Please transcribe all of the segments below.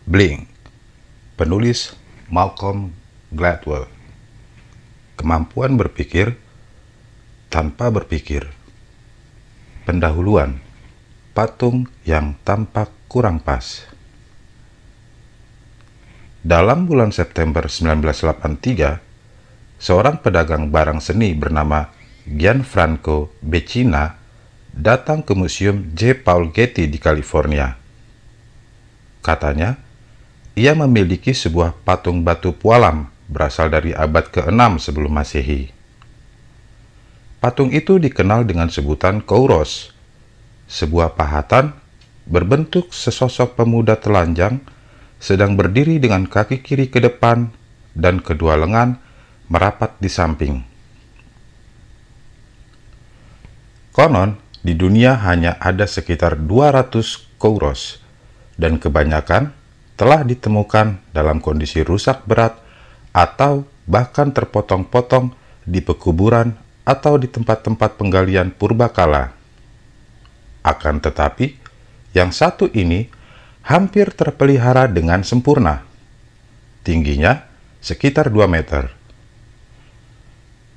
Blink, penulis Malcolm Gladwell. Kemampuan berpikir tanpa berpikir. Pendahuluan, patung yang tampak kurang pas. Dalam bulan September 1983, seorang pedagang barang seni bernama Gianfranco Becina datang ke Museum J. Paul Getty di California. Katanya, ia memiliki sebuah patung batu pualam berasal dari abad ke-6 sebelum Masehi. Patung itu dikenal dengan sebutan Kouros, sebuah pahatan berbentuk sesosok pemuda telanjang sedang berdiri dengan kaki kiri ke depan dan kedua lengan merapat di samping. Konon, di dunia hanya ada sekitar 200 Kouros, dan kebanyakan telah ditemukan dalam kondisi rusak berat atau bahkan terpotong-potong di pekuburan atau di tempat-tempat penggalian purbakala. Akan tetapi, yang satu ini hampir terpelihara dengan sempurna. Tingginya sekitar 2 meter.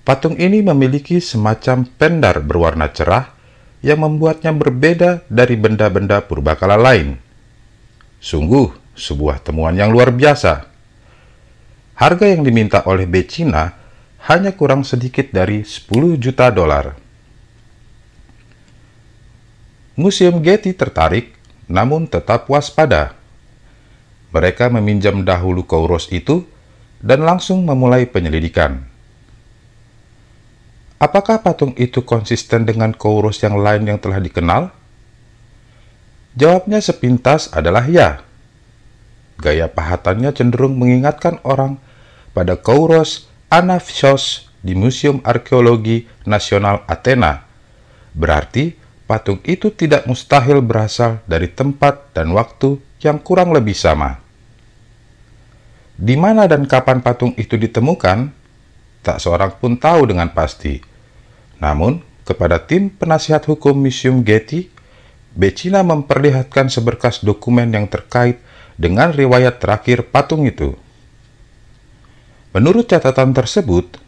Patung ini memiliki semacam pendar berwarna cerah yang membuatnya berbeda dari benda-benda purbakala lain. Sungguh sebuah temuan yang luar biasa. Harga yang diminta oleh Becina hanya kurang sedikit dari $10 juta. Museum Getty tertarik, namun tetap waspada. Mereka meminjam dahulu Kouros itu dan langsung memulai penyelidikan. Apakah patung itu konsisten dengan Kouros yang lain yang telah dikenal? Jawabnya sepintas adalah ya. Gaya pahatannya cenderung mengingatkan orang pada Kouros Anafisos di Museum Arkeologi Nasional Athena. Berarti patung itu tidak mustahil berasal dari tempat dan waktu yang kurang lebih sama. Di mana dan kapan patung itu ditemukan? Tak seorang pun tahu dengan pasti. Namun, kepada tim penasihat hukum Museum Getty, Becina memperlihatkan seberkas dokumen yang terkait dengan riwayat terakhir patung itu. Menurut catatan tersebut,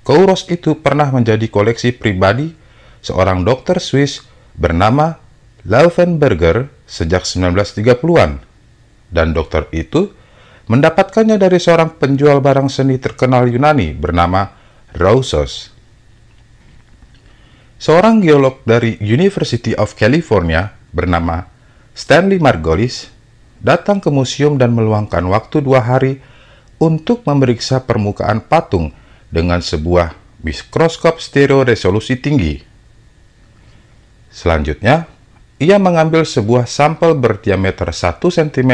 Kouros itu pernah menjadi koleksi pribadi seorang dokter Swiss bernama Laufenberger sejak 1930-an, dan dokter itu mendapatkannya dari seorang penjual barang seni terkenal Yunani bernama Roussos. Seorang geolog dari University of California bernama Stanley Margolis datang ke museum dan meluangkan waktu 2 hari untuk memeriksa permukaan patung dengan sebuah mikroskop stereo resolusi tinggi. Selanjutnya, ia mengambil sebuah sampel berdiameter 1 cm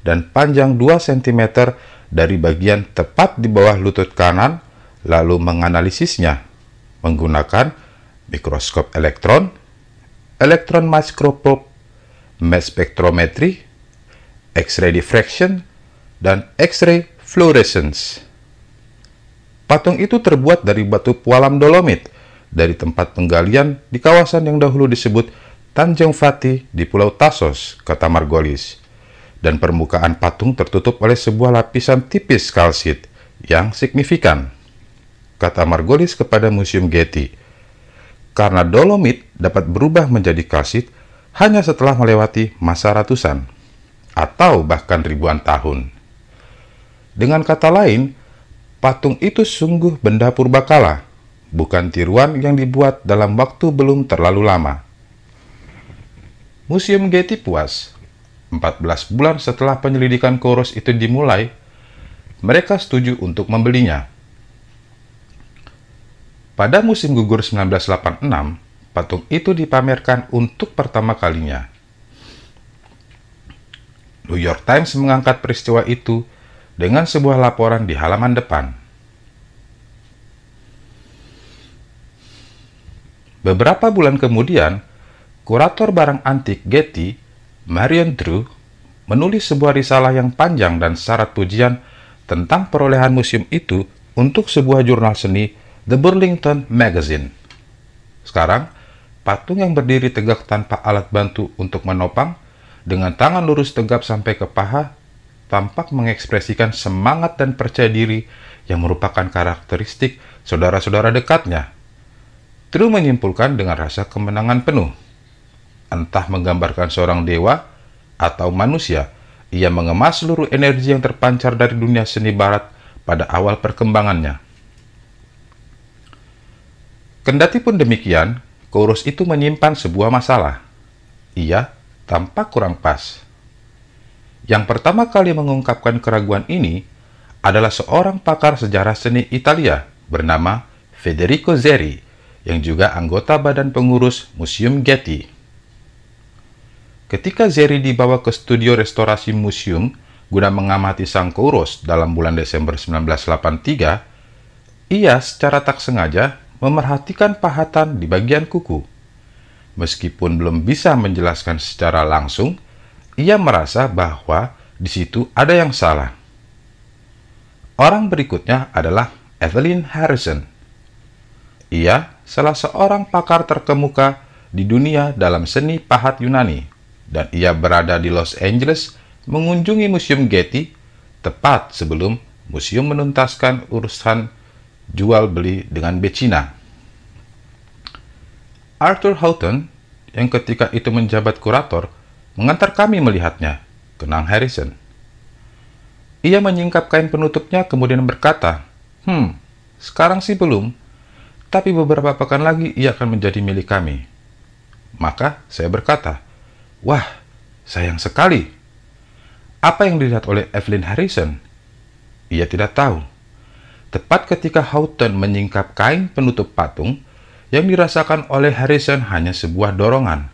dan panjang 2 cm dari bagian tepat di bawah lutut kanan, lalu menganalisisnya menggunakan mikroskop elektron, elektron microscope, mass spectrometry, X-ray diffraction, dan X-ray fluorescence. Patung itu terbuat dari batu pualam dolomit dari tempat penggalian di kawasan yang dahulu disebut Tanjung Fati di Pulau Tassos, kata Margolis. Dan permukaan patung tertutup oleh sebuah lapisan tipis kalsit yang signifikan, kata Margolis kepada Museum Getty, karena dolomit dapat berubah menjadi kalsit hanya setelah melewati masa ratusan atau bahkan ribuan tahun. Dengan kata lain, patung itu sungguh benda purbakala, bukan tiruan yang dibuat dalam waktu belum terlalu lama. Museum Getty puas. 14 bulan setelah penyelidikan Kouros itu dimulai, mereka setuju untuk membelinya. Pada musim gugur 1986, patung itu dipamerkan untuk pertama kalinya. New York Times mengangkat peristiwa itu dengan sebuah laporan di halaman depan. Beberapa bulan kemudian, kurator barang antik Getty, Marion Drew, menulis sebuah risalah yang panjang dan syarat pujian tentang perolehan museum itu untuk sebuah jurnal seni, The Burlington Magazine. Sekarang, patung yang berdiri tegak tanpa alat bantu untuk menopang, dengan tangan lurus tegap sampai ke paha, tampak mengekspresikan semangat dan percaya diri yang merupakan karakteristik saudara-saudara dekatnya. True menyimpulkan dengan rasa kemenangan penuh. Entah menggambarkan seorang dewa atau manusia, ia mengemas seluruh energi yang terpancar dari dunia seni barat pada awal perkembangannya. Kendati pun demikian, Kouros itu menyimpan sebuah masalah. Ia tampak kurang pas. Yang pertama kali mengungkapkan keraguan ini adalah seorang pakar sejarah seni Italia bernama Federico Zeri, yang juga anggota badan pengurus Museum Getty. Ketika Zeri dibawa ke studio restorasi museum guna mengamati sang Kouros dalam bulan Desember 1983, ia secara tak sengaja memerhatikan pahatan di bagian kuku. Meskipun belum bisa menjelaskan secara langsung, ia merasa bahwa di situ ada yang salah. Orang berikutnya adalah Evelyn Harrison. Ia salah seorang pakar terkemuka di dunia dalam seni pahat Yunani, dan ia berada di Los Angeles mengunjungi Museum Getty tepat sebelum museum menuntaskan urusan jual beli dengan Becina. Arthur Houghton, yang ketika itu menjabat kurator, mengantar kami melihatnya, kenang Harrison. Ia menyingkap kain penutupnya kemudian berkata, sekarang sih belum, tapi beberapa pekan lagi ia akan menjadi milik kami. Maka saya berkata, wah, sayang sekali. Apa yang dilihat oleh Evelyn Harrison? Ia tidak tahu. Tepat ketika Houghton menyingkap kain penutup patung, yang dirasakan oleh Harrison hanya sebuah dorongan,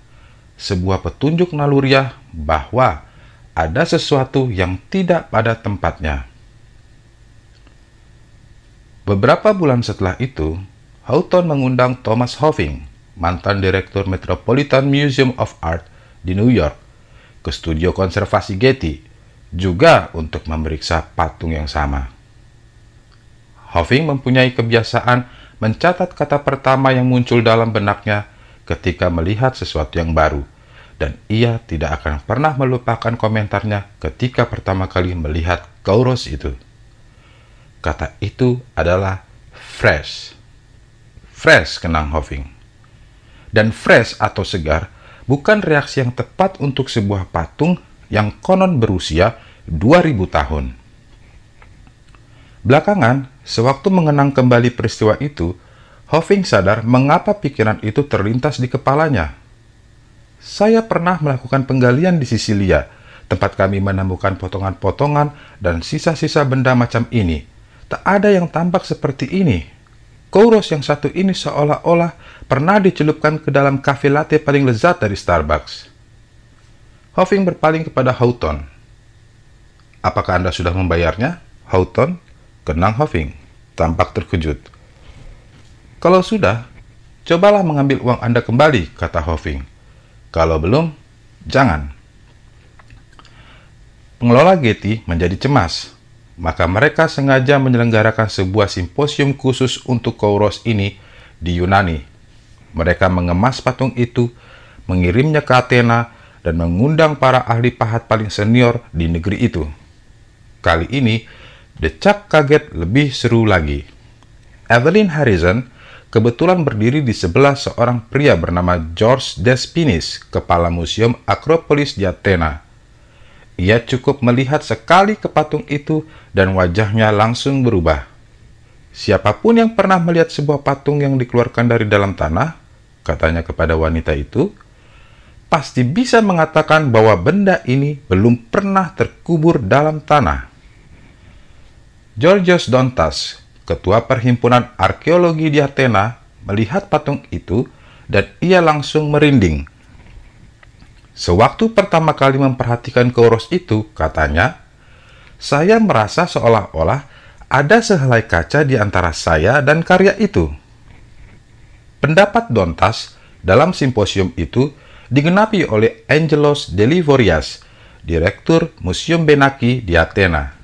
sebuah petunjuk naluriah bahwa ada sesuatu yang tidak pada tempatnya. Beberapa bulan setelah itu, Houghton mengundang Thomas Hoffing, mantan direktur Metropolitan Museum of Art di New York, ke studio konservasi Getty, juga untuk memeriksa patung yang sama. Hoffing mempunyai kebiasaan mencatat kata pertama yang muncul dalam benaknya ketika melihat sesuatu yang baru, dan ia tidak akan pernah melupakan komentarnya ketika pertama kali melihat Kouros itu. Kata itu adalah fresh. Fresh, kenang Hoffing. Dan fresh atau segar bukan reaksi yang tepat untuk sebuah patung yang konon berusia 2000 tahun. Belakangan, sewaktu mengenang kembali peristiwa itu, Hoffing sadar mengapa pikiran itu terlintas di kepalanya. Saya pernah melakukan penggalian di Sisilia, tempat kami menemukan potongan-potongan dan sisa-sisa benda macam ini. Tak ada yang tampak seperti ini. Kouros yang satu ini seolah-olah pernah dicelupkan ke dalam kafe latte paling lezat dari Starbucks. Hoffing berpaling kepada Houghton. Apakah Anda sudah membayarnya, Houghton? Kenang Hoffing, tampak terkejut. Kalau sudah, cobalah mengambil uang Anda kembali, kata Hoffing. Kalau belum, jangan. Pengelola Getty menjadi cemas, maka mereka sengaja menyelenggarakan sebuah simposium khusus untuk Kouros ini di Yunani. Mereka mengemas patung itu, mengirimnya ke Athena, dan mengundang para ahli pahat paling senior di negeri itu. Kali ini, decak kaget lebih seru lagi. Evelyn Harrison kebetulan berdiri di sebelah seorang pria bernama George Despinis, kepala Museum Akropolis di Athena. Ia cukup melihat sekali ke patung itu dan wajahnya langsung berubah. Siapapun yang pernah melihat sebuah patung yang dikeluarkan dari dalam tanah, katanya kepada wanita itu, pasti bisa mengatakan bahwa benda ini belum pernah terkubur dalam tanah. Georgios Dontas, ketua Perhimpunan Arkeologi di Athena, melihat patung itu dan ia langsung merinding. Sewaktu pertama kali memperhatikan Kouros itu, katanya, saya merasa seolah-olah ada sehelai kaca di antara saya dan karya itu. Pendapat Dontas dalam simposium itu digenapi oleh Angelos Delivorias, direktur Museum Benaki di Athena.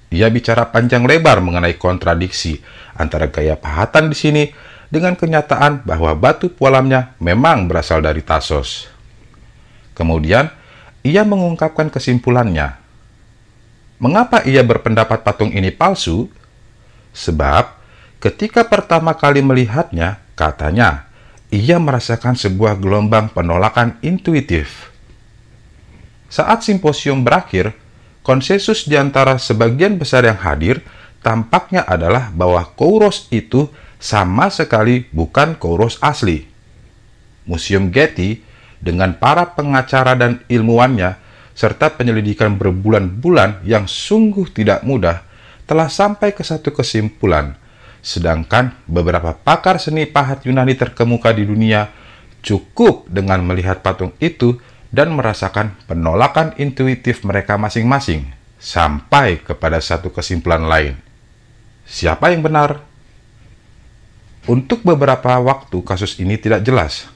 Ia bicara panjang lebar mengenai kontradiksi antara gaya pahatan di sini dengan kenyataan bahwa batu pualamnya memang berasal dari Tassos. Kemudian, ia mengungkapkan kesimpulannya. Mengapa ia berpendapat patung ini palsu? Sebab ketika pertama kali melihatnya, katanya, ia merasakan sebuah gelombang penolakan intuitif. Saat simposium berakhir, konsensus di antara sebagian besar yang hadir tampaknya adalah bahwa Kouros itu sama sekali bukan Kouros asli. Museum Getty dengan para pengacara dan ilmuwannya serta penyelidikan berbulan-bulan yang sungguh tidak mudah telah sampai ke satu kesimpulan, sedangkan beberapa pakar seni pahat Yunani terkemuka di dunia cukup dengan melihat patung itu dan merasakan penolakan intuitif mereka masing-masing sampai kepada satu kesimpulan lain. Siapa yang benar? Untuk beberapa waktu kasus ini tidak jelas.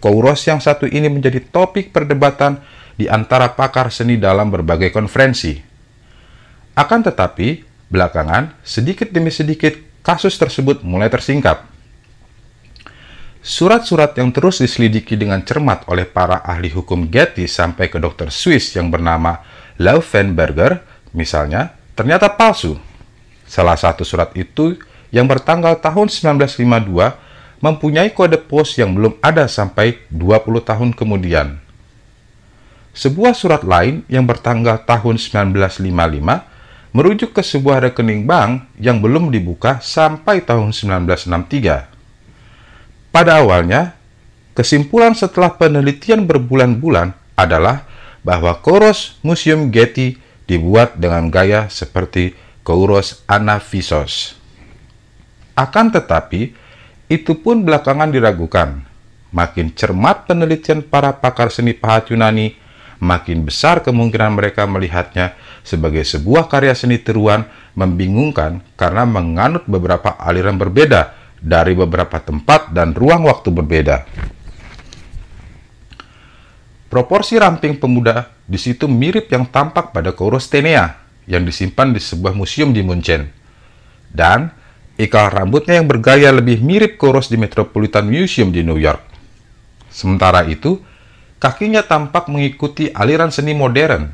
Kouros yang satu ini menjadi topik perdebatan di antara pakar seni dalam berbagai konferensi. Akan tetapi, belakangan, sedikit demi sedikit, kasus tersebut mulai tersingkap. Surat-surat yang terus diselidiki dengan cermat oleh para ahli hukum Getty sampai ke dokter Swiss yang bernama Laufenberger, misalnya, ternyata palsu. Salah satu surat itu yang bertanggal tahun 1952 mempunyai kode pos yang belum ada sampai 20 tahun kemudian. Sebuah surat lain yang bertanggal tahun 1955 merujuk ke sebuah rekening bank yang belum dibuka sampai tahun 1963. Pada awalnya, kesimpulan setelah penelitian berbulan-bulan adalah bahwa Kouros Museum Getty dibuat dengan gaya seperti Kouros Anafisos. Akan tetapi, itu pun belakangan diragukan. Makin cermat penelitian para pakar seni pahat Yunani, makin besar kemungkinan mereka melihatnya sebagai sebuah karya seni tiruan membingungkan karena menganut beberapa aliran berbeda dari beberapa tempat dan ruang waktu berbeda. Proporsi ramping pemuda di situ mirip yang tampak pada Kouros Tenea yang disimpan di sebuah museum di Munchen. Dan ikal rambutnya yang bergaya lebih mirip Kouros di Metropolitan Museum di New York. Sementara itu, kakinya tampak mengikuti aliran seni modern.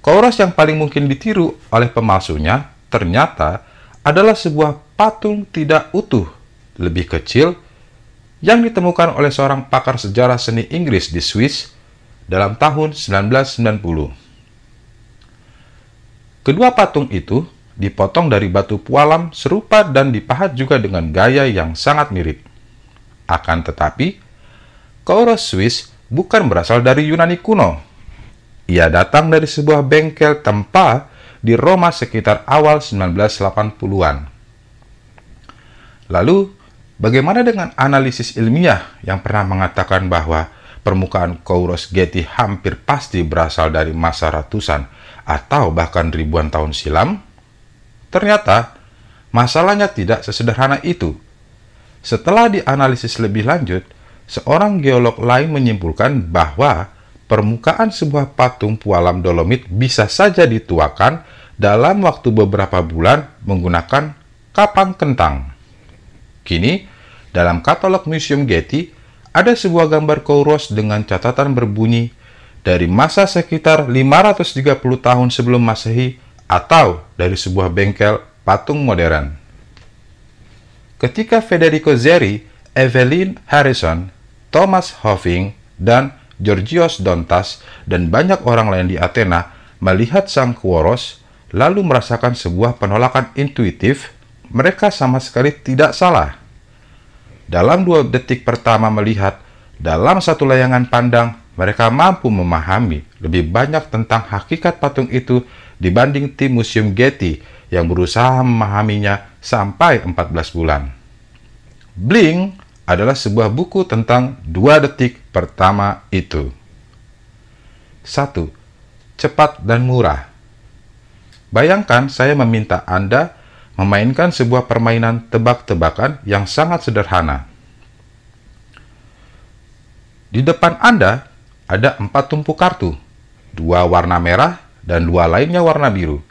Kouros yang paling mungkin ditiru oleh pemalsunya ternyata adalah sebuah patung tidak utuh, lebih kecil, yang ditemukan oleh seorang pakar sejarah seni Inggris di Swiss dalam tahun 1990. Kedua patung itu dipotong dari batu pualam serupa dan dipahat juga dengan gaya yang sangat mirip. Akan tetapi, Kouros Swiss bukan berasal dari Yunani kuno. Ia datang dari sebuah bengkel tempa di Roma sekitar awal 1980-an. Lalu, bagaimana dengan analisis ilmiah yang pernah mengatakan bahwa permukaan Kouros Getty hampir pasti berasal dari masa ratusan atau bahkan ribuan tahun silam? Ternyata, masalahnya tidak sesederhana itu. Setelah dianalisis lebih lanjut, seorang geolog lain menyimpulkan bahwa permukaan sebuah patung pualam dolomit bisa saja dituakan dalam waktu beberapa bulan menggunakan kapang kentang. Kini, dalam katalog Museum Getty, ada sebuah gambar Kouros dengan catatan berbunyi dari masa sekitar 530 tahun sebelum Masehi atau dari sebuah bengkel patung modern. Ketika Federico Zeri, Evelyn Harrison, Thomas Hoffing, dan Georgios Dontas dan banyak orang lain di Athena melihat sang Kouros lalu merasakan sebuah penolakan intuitif, mereka sama sekali tidak salah. Dalam 2 detik pertama melihat, dalam satu layangan pandang, mereka mampu memahami lebih banyak tentang hakikat patung itu dibanding tim Museum Getty yang berusaha memahaminya sampai 14 bulan. Bling adalah sebuah buku tentang 2 detik pertama itu. 1. Cepat dan murah. Bayangkan saya meminta Anda memainkan sebuah permainan tebak-tebakan yang sangat sederhana. Di depan Anda ada 4 tumpuk kartu, 2 warna merah dan 2 lainnya warna biru.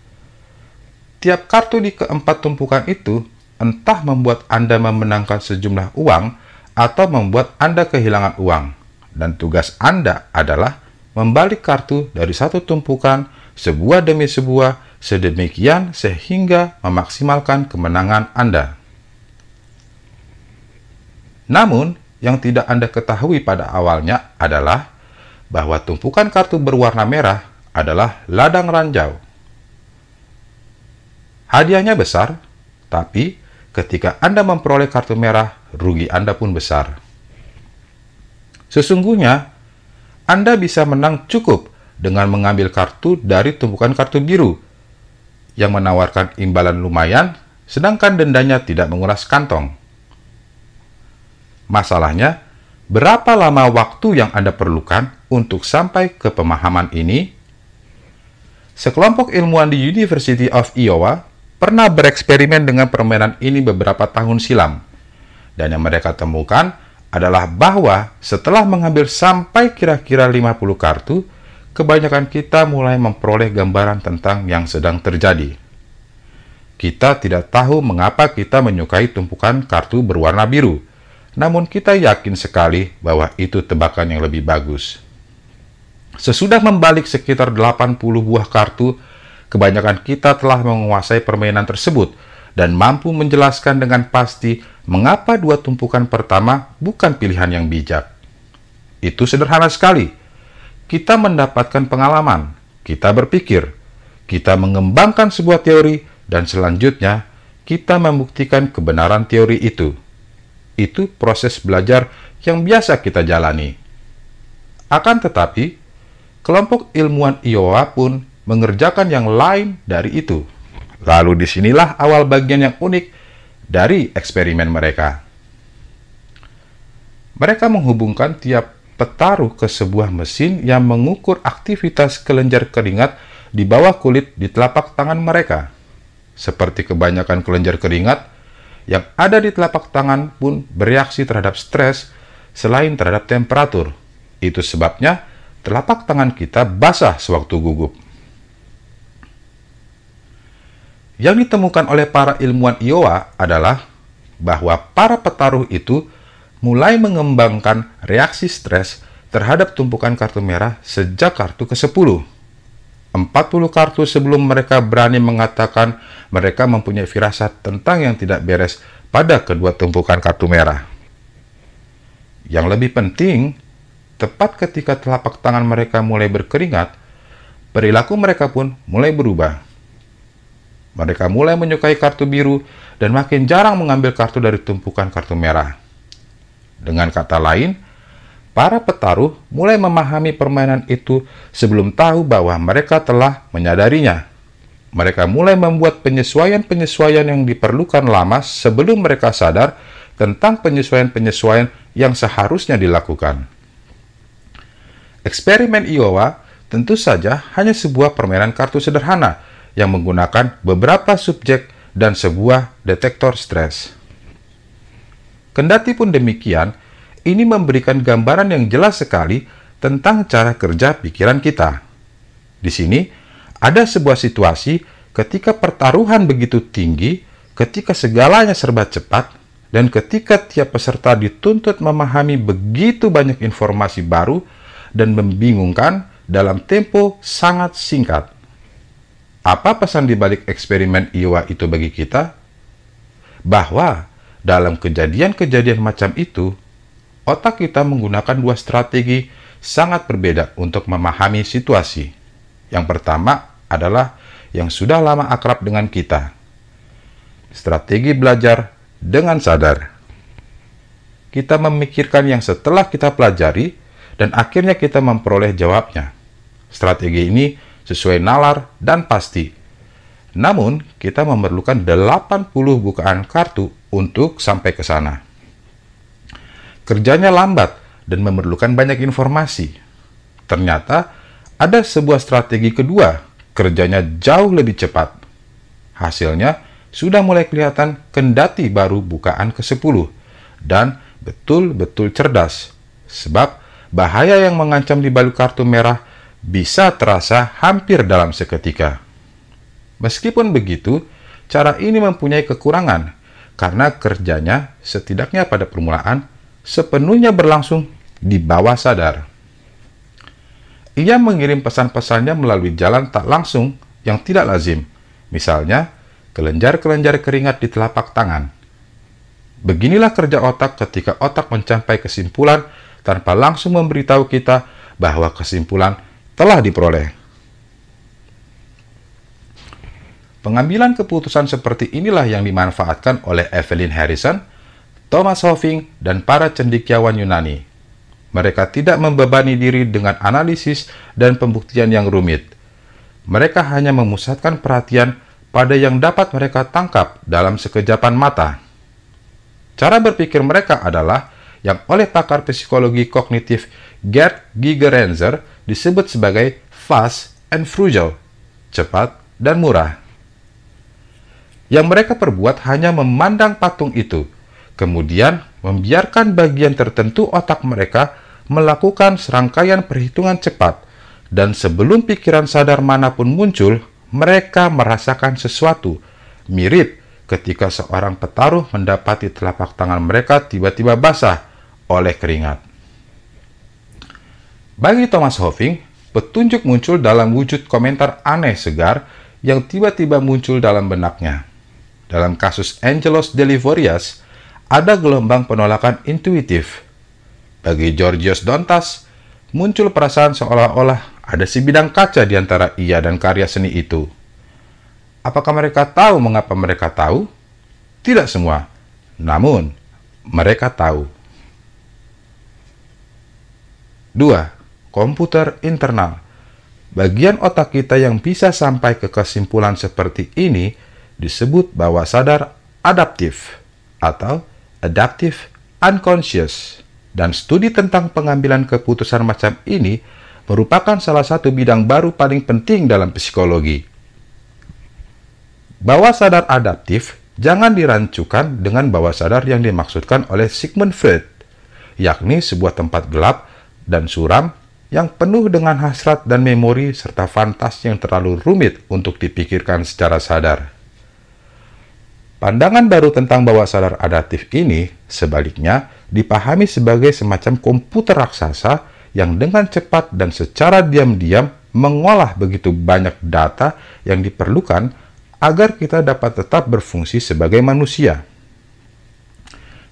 Tiap kartu di keempat tumpukan itu entah membuat Anda memenangkan sejumlah uang atau membuat Anda kehilangan uang. Dan tugas Anda adalah membalik kartu dari satu tumpukan, sebuah demi sebuah, sedemikian sehingga memaksimalkan kemenangan Anda. Namun, yang tidak Anda ketahui pada awalnya adalah bahwa tumpukan kartu berwarna merah adalah ladang ranjau. Hadiahnya besar, tapi ketika Anda memperoleh kartu merah, rugi Anda pun besar. Sesungguhnya, Anda bisa menang cukup dengan mengambil kartu dari tumpukan kartu biru yang menawarkan imbalan lumayan, sedangkan dendanya tidak menguras kantong. Masalahnya, berapa lama waktu yang Anda perlukan untuk sampai ke pemahaman ini? Sekelompok ilmuwan di University of Iowa pernah bereksperimen dengan permainan ini beberapa tahun silam. Dan yang mereka temukan adalah bahwa setelah mengambil sampai kira-kira 50 kartu, kebanyakan kita mulai memperoleh gambaran tentang yang sedang terjadi. Kita tidak tahu mengapa kita menyukai tumpukan kartu berwarna biru, namun kita yakin sekali bahwa itu tebakan yang lebih bagus. Sesudah membalik sekitar 80 buah kartu, kebanyakan kita telah menguasai permainan tersebut dan mampu menjelaskan dengan pasti mengapa dua tumpukan pertama bukan pilihan yang bijak. Itu sederhana sekali. Kita mendapatkan pengalaman, kita berpikir, kita mengembangkan sebuah teori, dan selanjutnya kita membuktikan kebenaran teori itu. Itu proses belajar yang biasa kita jalani. Akan tetapi, kelompok ilmuwan Iowa pun mengerjakan yang lain dari itu. Lalu disinilah awal bagian yang unik dari eksperimen mereka. Mereka menghubungkan tiap petaruh ke sebuah mesin yang mengukur aktivitas kelenjar keringat di bawah kulit di telapak tangan mereka. Seperti kebanyakan kelenjar keringat, yang ada di telapak tangan pun bereaksi terhadap stres selain terhadap temperatur. Itu sebabnya telapak tangan kita basah sewaktu gugup. Yang ditemukan oleh para ilmuwan Iowa adalah bahwa para petaruh itu mulai mengembangkan reaksi stres terhadap tumpukan kartu merah sejak kartu ke-10. 40 kartu sebelum mereka berani mengatakan mereka mempunyai firasat tentang yang tidak beres pada kedua tumpukan kartu merah. Yang lebih penting, tepat ketika telapak tangan mereka mulai berkeringat, perilaku mereka pun mulai berubah. Mereka mulai menyukai kartu biru dan makin jarang mengambil kartu dari tumpukan kartu merah. Dengan kata lain, para petaruh mulai memahami permainan itu sebelum tahu bahwa mereka telah menyadarinya. Mereka mulai membuat penyesuaian-penyesuaian yang diperlukan lama sebelum mereka sadar tentang penyesuaian-penyesuaian yang seharusnya dilakukan. Eksperimen Iowa tentu saja hanya sebuah permainan kartu sederhana yang menggunakan beberapa subjek dan sebuah detektor stres. Kendati pun demikian, ini memberikan gambaran yang jelas sekali tentang cara kerja pikiran kita. Di sini, ada sebuah situasi ketika pertaruhan begitu tinggi, ketika segalanya serba cepat, dan ketika tiap peserta dituntut memahami begitu banyak informasi baru dan membingungkan dalam tempo sangat singkat. Apa pesan di balik eksperimen Iowa itu bagi kita? Bahwa dalam kejadian-kejadian macam itu, otak kita menggunakan dua strategi sangat berbeda untuk memahami situasi. Yang pertama adalah yang sudah lama akrab dengan kita. Strategi belajar dengan sadar. Kita memikirkan yang setelah kita pelajari dan akhirnya kita memperoleh jawabnya. Strategi ini sesuai nalar dan pasti. Namun, kita memerlukan 80 bukaan kartu untuk sampai ke sana. Kerjanya lambat dan memerlukan banyak informasi. Ternyata, ada sebuah strategi kedua, kerjanya jauh lebih cepat. Hasilnya, sudah mulai kelihatan kendati baru bukaan ke-10, dan betul-betul cerdas. Sebab, bahaya yang mengancam di balik kartu merah bisa terasa hampir dalam seketika. Meskipun begitu, cara ini mempunyai kekurangan, karena kerjanya, setidaknya pada permulaan, sepenuhnya berlangsung di bawah sadar. Ia mengirim pesan-pesannya melalui jalan tak langsung yang tidak lazim, misalnya kelenjar-kelenjar keringat di telapak tangan. Beginilah kerja otak ketika otak mencapai kesimpulan tanpa langsung memberitahu kita bahwa kesimpulan telah diperoleh. Pengambilan keputusan seperti inilah yang dimanfaatkan oleh Evelyn Harrison, Thomas Hoffing, dan para cendekiawan Yunani. Mereka tidak membebani diri dengan analisis dan pembuktian yang rumit. Mereka hanya memusatkan perhatian pada yang dapat mereka tangkap dalam sekejapan mata. Cara berpikir mereka adalah yang oleh pakar psikologi kognitif Gerd Gigerenzer disebut sebagai fast and frugal, cepat dan murah. Yang mereka perbuat hanya memandang patung itu, kemudian membiarkan bagian tertentu otak mereka melakukan serangkaian perhitungan cepat, dan sebelum pikiran sadar manapun muncul, mereka merasakan sesuatu mirip ketika seorang petaruh mendapati telapak tangan mereka tiba-tiba basah oleh keringat. Bagi Thomas Hoffing, petunjuk muncul dalam wujud komentar aneh segar yang tiba-tiba muncul dalam benaknya. Dalam kasus Angelos Delivorius, ada gelombang penolakan intuitif. Bagi Georgios Dontas, muncul perasaan seolah-olah ada sebidang kaca di antara ia dan karya seni itu. Apakah mereka tahu mengapa mereka tahu? Tidak semua, namun mereka tahu. 2. Komputer internal. Bagian otak kita yang bisa sampai ke kesimpulan seperti ini disebut bawah sadar adaptif atau adaptive unconscious. Dan studi tentang pengambilan keputusan macam ini merupakan salah satu bidang baru paling penting dalam psikologi. Bawah sadar adaptif jangan dirancukan dengan bawah sadar yang dimaksudkan oleh Sigmund Freud, yakni sebuah tempat gelap dan suram yang penuh dengan hasrat dan memori serta fantasi yang terlalu rumit untuk dipikirkan secara sadar. Pandangan baru tentang bawah sadar adaptif ini, sebaliknya, dipahami sebagai semacam komputer raksasa yang dengan cepat dan secara diam-diam mengolah begitu banyak data yang diperlukan agar kita dapat tetap berfungsi sebagai manusia.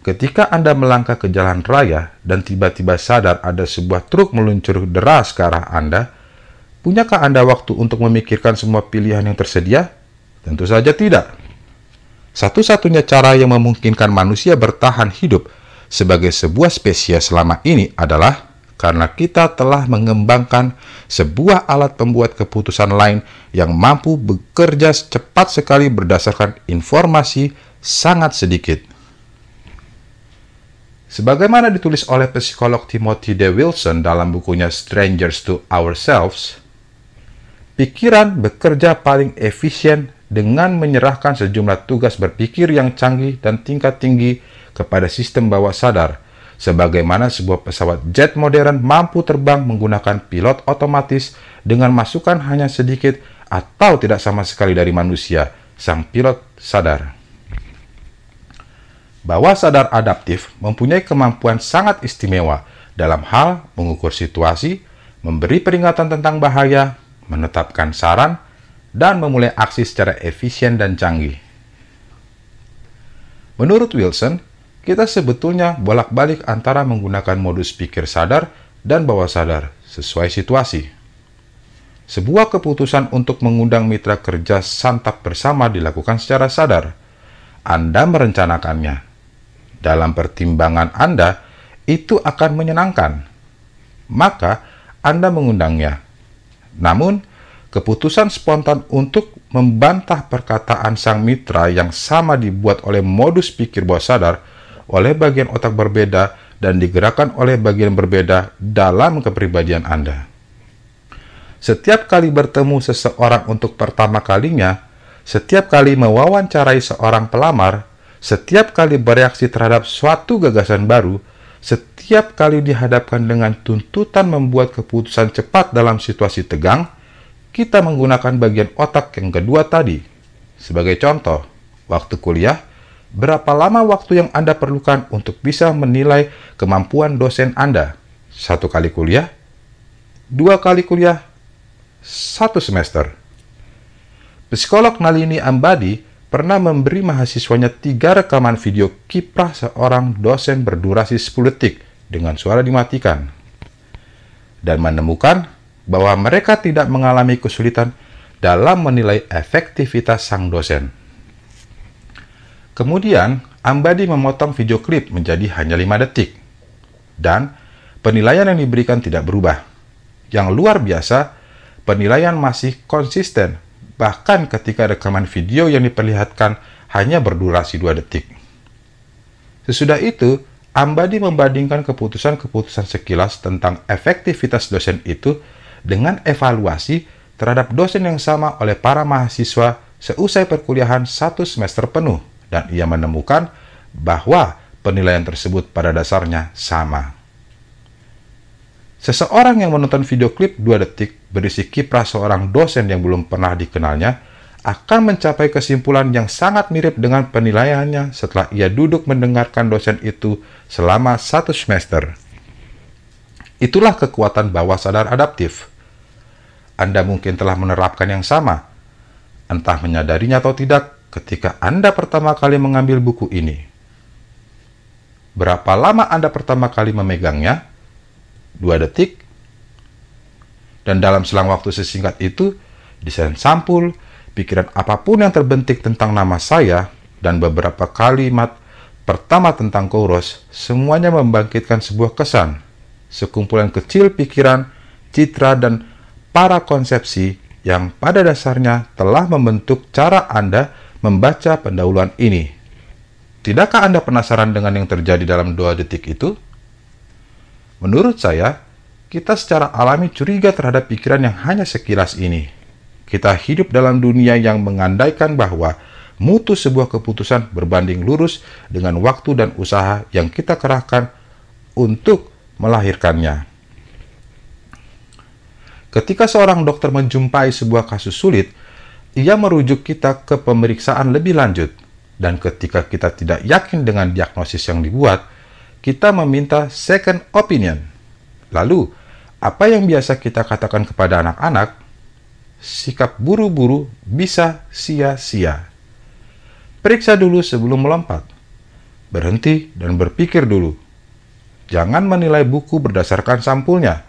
Ketika Anda melangkah ke jalan raya dan tiba-tiba sadar ada sebuah truk meluncur deras ke arah Anda, punyakah Anda waktu untuk memikirkan semua pilihan yang tersedia? Tentu saja tidak. Satu-satunya cara yang memungkinkan manusia bertahan hidup sebagai sebuah spesies selama ini adalah karena kita telah mengembangkan sebuah alat pembuat keputusan lain yang mampu bekerja cepat sekali berdasarkan informasi sangat sedikit. Sebagaimana ditulis oleh psikolog Timothy D. Wilson dalam bukunya Strangers to Ourselves, pikiran bekerja paling efisien dengan menyerahkan sejumlah tugas berpikir yang canggih dan tingkat tinggi kepada sistem bawah sadar, sebagaimana sebuah pesawat jet modern mampu terbang menggunakan pilot otomatis dengan masukan hanya sedikit atau tidak sama sekali dari manusia, sang pilot sadar. Bawah sadar adaptif mempunyai kemampuan sangat istimewa dalam hal mengukur situasi, memberi peringatan tentang bahaya, menetapkan saran, dan memulai aksi secara efisien dan canggih. Menurut Wilson, kita sebetulnya bolak-balik antara menggunakan modus pikir sadar dan bawah sadar sesuai situasi. Sebuah keputusan untuk mengundang mitra kerja santap bersama dilakukan secara sadar. Anda merencanakannya. Dalam pertimbangan Anda, itu akan menyenangkan. Maka, Anda mengundangnya. Namun, keputusan spontan untuk membantah perkataan sang mitra yang sama dibuat oleh modus pikir bawah sadar oleh bagian otak berbeda dan digerakkan oleh bagian berbeda dalam kepribadian Anda. Setiap kali bertemu seseorang untuk pertama kalinya, setiap kali mewawancarai seorang pelamar, setiap kali bereaksi terhadap suatu gagasan baru, setiap kali dihadapkan dengan tuntutan membuat keputusan cepat dalam situasi tegang, kita menggunakan bagian otak yang kedua tadi. Sebagai contoh, waktu kuliah, berapa lama waktu yang Anda perlukan untuk bisa menilai kemampuan dosen Anda? 1 kali kuliah? 2 kali kuliah, 1 semester. Psikolog Nalini Ambady pernah memberi mahasiswanya 3 rekaman video kiprah seorang dosen berdurasi 10 detik dengan suara dimatikan, dan menemukan bahwa mereka tidak mengalami kesulitan dalam menilai efektivitas sang dosen. Kemudian, Ambady memotong video klip menjadi hanya 5 detik, dan penilaian yang diberikan tidak berubah. Yang luar biasa, penilaian masih konsisten, bahkan ketika rekaman video yang diperlihatkan hanya berdurasi 2 detik. Sesudah itu, Ambady membandingkan keputusan-keputusan sekilas tentang efektivitas dosen itu dengan evaluasi terhadap dosen yang sama oleh para mahasiswa seusai perkuliahan 1 semester penuh, dan ia menemukan bahwa penilaian tersebut pada dasarnya sama. Seseorang yang menonton video klip 2 detik berisi kiprah seorang dosen yang belum pernah dikenalnya akan mencapai kesimpulan yang sangat mirip dengan penilaiannya setelah ia duduk mendengarkan dosen itu selama 1 semester. Itulah kekuatan bawah sadar adaptif. Anda mungkin telah menerapkan yang sama, entah menyadarinya atau tidak, ketika Anda pertama kali mengambil buku ini. Berapa lama Anda pertama kali memegangnya? 2 detik. Dan dalam selang waktu sesingkat itu, desain sampul, pikiran apapun yang terbentik tentang nama saya, dan beberapa kalimat pertama tentang Kouros, semuanya membangkitkan sebuah kesan, sekumpulan kecil pikiran, citra, dan para konsepsi yang pada dasarnya telah membentuk cara Anda membaca pendahuluan ini. Tidakkah Anda penasaran dengan yang terjadi dalam 2 detik itu? Menurut saya, kita secara alami curiga terhadap pikiran yang hanya sekilas ini. Kita hidup dalam dunia yang mengandaikan bahwa mutu sebuah keputusan berbanding lurus dengan waktu dan usaha yang kita kerahkan untuk melahirkannya. Ketika seorang dokter menjumpai sebuah kasus sulit, ia merujuk kita ke pemeriksaan lebih lanjut, dan ketika kita tidak yakin dengan diagnosis yang dibuat, kita meminta second opinion. Lalu, apa yang biasa kita katakan kepada anak-anak? Sikap buru-buru bisa sia-sia. Periksa dulu sebelum melompat. Berhenti dan berpikir dulu. Jangan menilai buku berdasarkan sampulnya.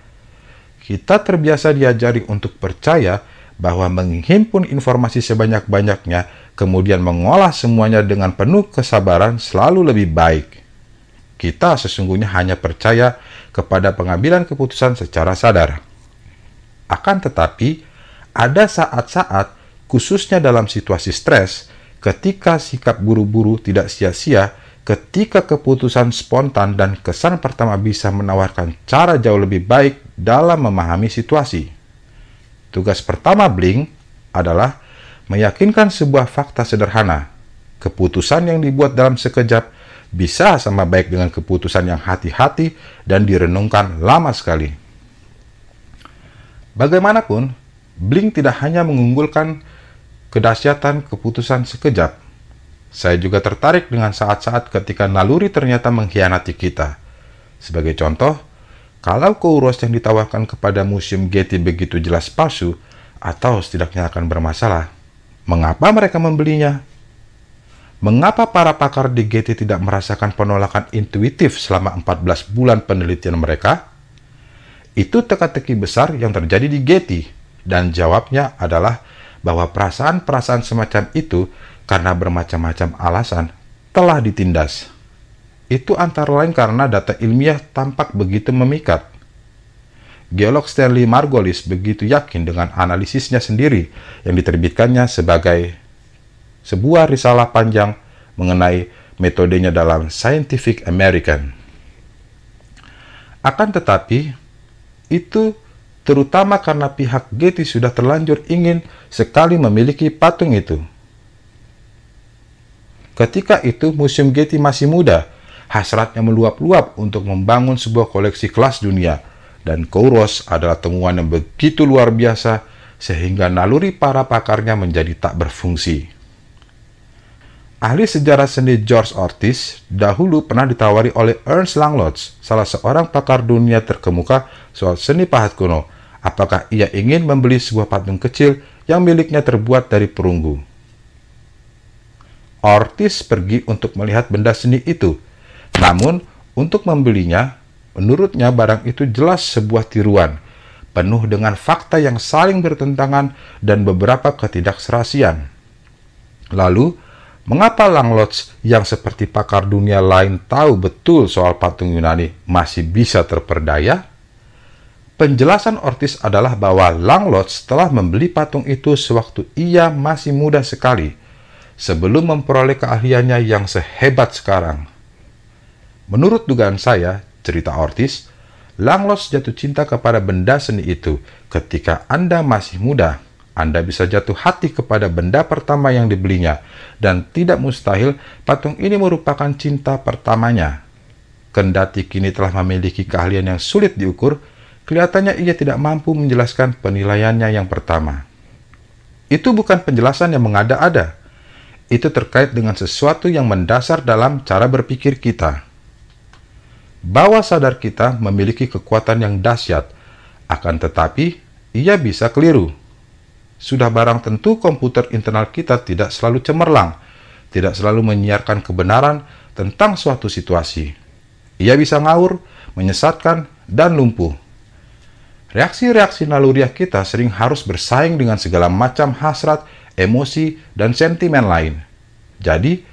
Kita terbiasa diajari untuk percaya bahwa menghimpun informasi sebanyak-banyaknya, kemudian mengolah semuanya dengan penuh kesabaran selalu lebih baik. Kita sesungguhnya hanya percaya kepada pengambilan keputusan secara sadar. Akan tetapi, ada saat-saat, khususnya dalam situasi stres, ketika sikap buru-buru tidak sia-sia, ketika keputusan spontan dan kesan pertama bisa menawarkan cara jauh lebih baik dalam memahami situasi. Tugas pertama Blink adalah meyakinkan sebuah fakta sederhana. Keputusan yang dibuat dalam sekejap bisa sama baik dengan keputusan yang hati-hati dan direnungkan lama sekali. Bagaimanapun, Blink tidak hanya mengunggulkan kedahsyatan keputusan sekejap. Saya juga tertarik dengan saat-saat ketika naluri ternyata mengkhianati kita. Sebagai contoh, kalau Kouros yang ditawarkan kepada Museum Getty begitu jelas palsu, atau setidaknya akan bermasalah, mengapa mereka membelinya? Mengapa para pakar di Getty tidak merasakan penolakan intuitif selama 14 bulan penelitian mereka? Itu teka-teki besar yang terjadi di Getty, dan jawabnya adalah bahwa perasaan-perasaan semacam itu karena bermacam-macam alasan telah ditindas. Itu antara lain karena data ilmiah tampak begitu memikat. Geolog Stanley Margolis begitu yakin dengan analisisnya sendiri yang diterbitkannya sebagai sebuah risalah panjang mengenai metodenya dalam Scientific American. Akan tetapi, itu terutama karena pihak Getty sudah terlanjur ingin sekali memiliki patung itu. Ketika itu, Museum Getty masih muda, hasratnya meluap-luap untuk membangun sebuah koleksi kelas dunia, dan Kouros adalah temuan yang begitu luar biasa sehingga naluri para pakarnya menjadi tak berfungsi. Ahli sejarah seni George Ortiz dahulu pernah ditawari oleh Ernst Langlotz, salah seorang pakar dunia terkemuka soal seni pahat kuno, Apakah ia ingin membeli sebuah patung kecil yang miliknya terbuat dari perunggu? Ortiz pergi untuk melihat benda seni itu. Namun, untuk membelinya, menurutnya barang itu jelas sebuah tiruan, penuh dengan fakta yang saling bertentangan dan beberapa ketidakserasian. Lalu, mengapa Langlois yang seperti pakar dunia lain tahu betul soal patung Yunani masih bisa terperdaya? Penjelasan Ortiz adalah bahwa Langlois telah membeli patung itu sewaktu ia masih muda sekali, sebelum memperoleh keahliannya yang sehebat sekarang. Menurut dugaan saya, cerita Ortiz, Langlois jatuh cinta kepada benda seni itu ketika Anda masih muda. Anda bisa jatuh hati kepada benda pertama yang dibelinya, dan tidak mustahil patung ini merupakan cinta pertamanya. Kendati kini telah memiliki keahlian yang sulit diukur, kelihatannya ia tidak mampu menjelaskan penilaiannya yang pertama. Itu bukan penjelasan yang mengada-ada. Itu terkait dengan sesuatu yang mendasar dalam cara berpikir kita. Bawah sadar kita memiliki kekuatan yang dahsyat, akan tetapi ia bisa keliru. Sudah barang tentu komputer internal kita tidak selalu cemerlang, tidak selalu menyiarkan kebenaran tentang suatu situasi. Ia bisa ngawur, menyesatkan, dan lumpuh. Reaksi-reaksi naluriah kita sering harus bersaing dengan segala macam hasrat, emosi, dan sentimen lain. Jadi,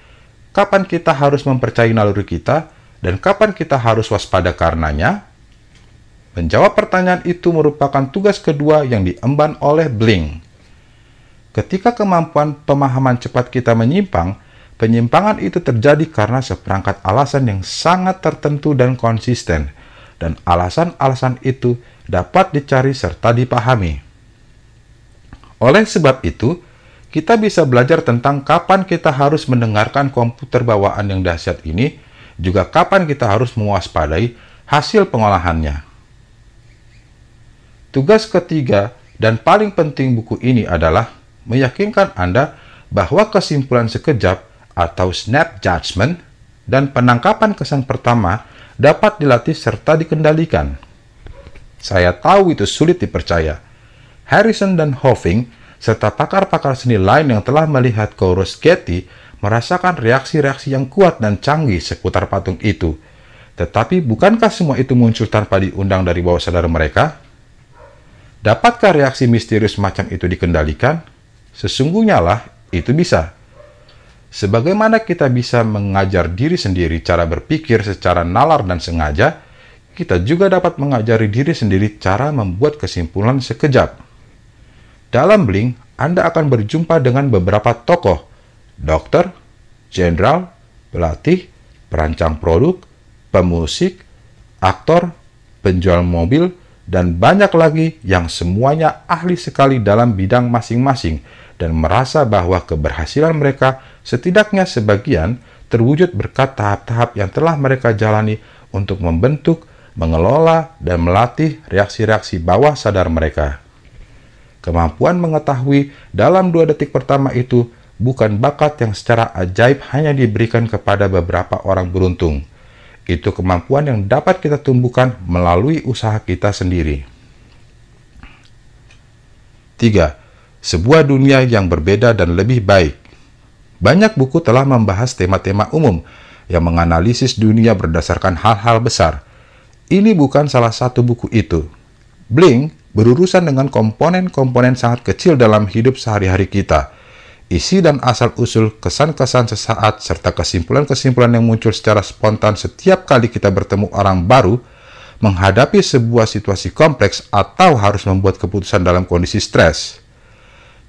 kapan kita harus mempercayai naluri kita, dan kapan kita harus waspada karenanya? Menjawab pertanyaan itu merupakan tugas kedua yang diemban oleh Bling. Ketika kemampuan pemahaman cepat kita menyimpang, penyimpangan itu terjadi karena seperangkat alasan yang sangat tertentu dan konsisten, dan alasan-alasan itu dapat dicari serta dipahami. Oleh sebab itu, kita bisa belajar tentang kapan kita harus mendengarkan komputer bawaan yang dahsyat ini, juga kapan kita harus mewaspadai hasil pengolahannya. Tugas ketiga dan paling penting buku ini adalah meyakinkan Anda bahwa kesimpulan sekejap atau snap judgment dan penangkapan kesan pertama dapat dilatih serta dikendalikan. Saya tahu itu sulit dipercaya. Harrison dan Hoffing serta pakar-pakar seni lain yang telah melihat Chorus Getty merasakan reaksi-reaksi yang kuat dan canggih seputar patung itu. Tetapi bukankah semua itu muncul tanpa diundang dari bawah sadar mereka? Dapatkah reaksi misterius macam itu dikendalikan? Sesungguhnya lah, itu bisa. Sebagaimana kita bisa mengajar diri sendiri cara berpikir secara nalar dan sengaja, kita juga dapat mengajari diri sendiri cara membuat kesimpulan sekejap. Dalam Bling, Anda akan berjumpa dengan beberapa tokoh, dokter, jenderal, pelatih, perancang produk, pemusik, aktor, penjual mobil, dan banyak lagi yang semuanya ahli sekali dalam bidang masing-masing dan merasa bahwa keberhasilan mereka setidaknya sebagian terwujud berkat tahap-tahap yang telah mereka jalani untuk membentuk, mengelola, dan melatih reaksi-reaksi bawah sadar mereka. Kemampuan mengetahui dalam 2 detik pertama itu bukan bakat yang secara ajaib hanya diberikan kepada beberapa orang beruntung. Itu kemampuan yang dapat kita tumbuhkan melalui usaha kita sendiri. 3. Sebuah dunia yang berbeda dan lebih baik. Banyak buku telah membahas tema-tema umum yang menganalisis dunia berdasarkan hal-hal besar. Ini bukan salah satu buku itu. Bling berurusan dengan komponen-komponen sangat kecil dalam hidup sehari-hari kita. Isi dan asal-usul kesan-kesan sesaat serta kesimpulan-kesimpulan yang muncul secara spontan setiap kali kita bertemu orang baru, menghadapi sebuah situasi kompleks atau harus membuat keputusan dalam kondisi stres.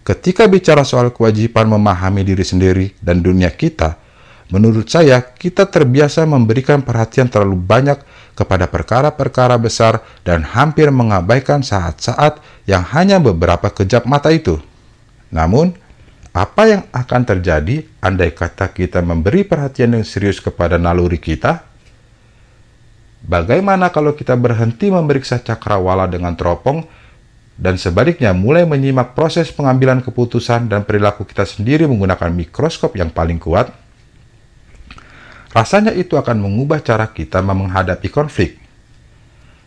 Ketika bicara soal kewajiban memahami diri sendiri dan dunia kita, menurut saya kita terbiasa memberikan perhatian terlalu banyak kepada perkara-perkara besar dan hampir mengabaikan saat-saat yang hanya beberapa kejap mata itu. Namun, apa yang akan terjadi andai kata kita memberi perhatian yang serius kepada naluri kita? Bagaimana kalau kita berhenti memeriksa cakrawala dengan teropong dan sebaliknya mulai menyimak proses pengambilan keputusan dan perilaku kita sendiri menggunakan mikroskop yang paling kuat? Rasanya itu akan mengubah cara kita menghadapi konflik.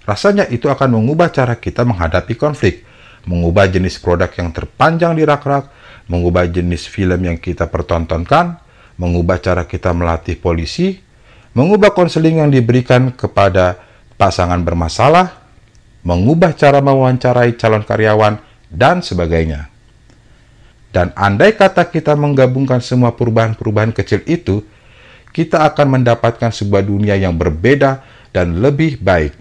rasanya itu akan mengubah cara kita menghadapi konflik, mengubah jenis produk yang terpanjang di rak-rak, mengubah jenis film yang kita pertontonkan, mengubah cara kita melatih polisi, mengubah konseling yang diberikan kepada pasangan bermasalah, mengubah cara mewawancarai calon karyawan, dan sebagainya. Dan andai kata kita menggabungkan semua perubahan-perubahan kecil itu, kita akan mendapatkan sebuah dunia yang berbeda dan lebih baik.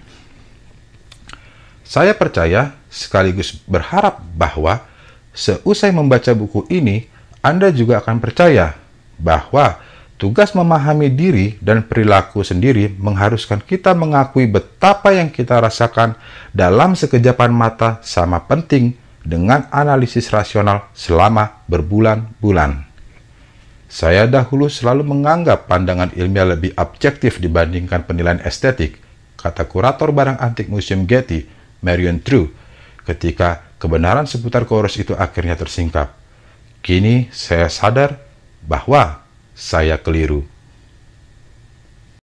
Saya percaya sekaligus berharap bahwa seusai membaca buku ini, Anda juga akan percaya bahwa tugas memahami diri dan perilaku sendiri mengharuskan kita mengakui betapa yang kita rasakan dalam sekejapan mata sama penting dengan analisis rasional selama berbulan-bulan. Saya dahulu selalu menganggap pandangan ilmiah lebih objektif dibandingkan penilaian estetik, kata kurator barang antik Museum Getty, Marion True, ketika kebenaran seputar Kouros itu akhirnya tersingkap. Kini saya sadar bahwa saya keliru.